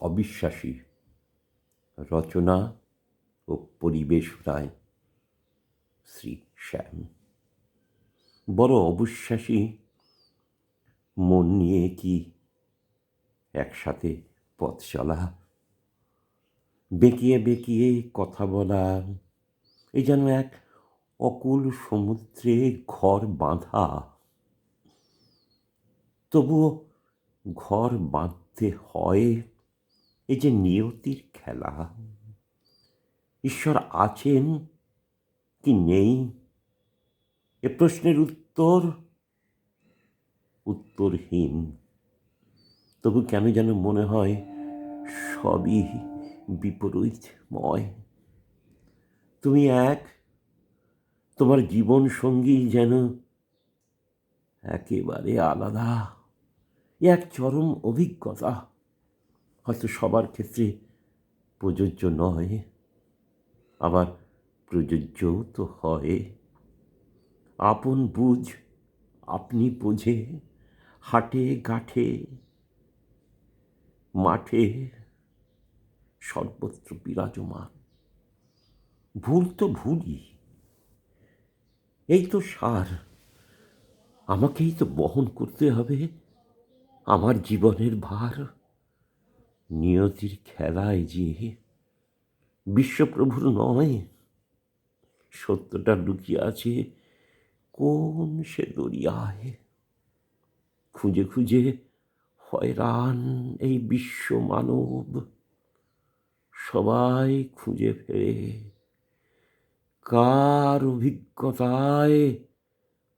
অবিশ্বাসী। রচনা ও পরিবেশনায় শ্রী শ্যাম। বড় অবিশ্বাসী মন নিয়ে কি একসাথে পথ চলা, বেঁকিয়ে বেঁকিয়ে কথা বলা, এই যেন এক অকুল সমুদ্রে ঘর বাঁধা। তবুও ঘর বাঁধতে হয়, এই যে নিয়তির খেলা। ঈশ্বর আছেন কি নেই, এ প্রশ্নের উত্তরহীন। তবু কেন যেন মনে হয় সবই বিপরীতময়। তুমি এক, তোমার জীবন সঙ্গী যেন একেবারে আলাদা। এক চরম অভিজ্ঞতা, হয়তো সবার ক্ষেত্রে প্রযোজ্য নয়, আবার প্রযোজ্যও তো হয়। আপন বুঝ আপনি বোঝে, হাটে ঘাটে মাঠে সর্বত্র বিরাজমান। ভুল তো ভুলই, এই তো সার। আমাকেই তো বহন করতে হবে আমার জীবনের ভার। নিয়তির খেলায় যে বিশ্বপ্রভুর নয়, সত্যটা লুকিয়ে আছে কোন সে দরিয়ায়। খুঁজে খুঁজে হয়রান এই বিশ্ব মানব, সবাই খুঁজে ফেরে কার অভিজ্ঞতায়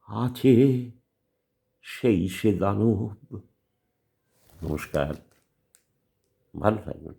আছে সেই সে দানব। নমস্কার, ভালো থাকবেন।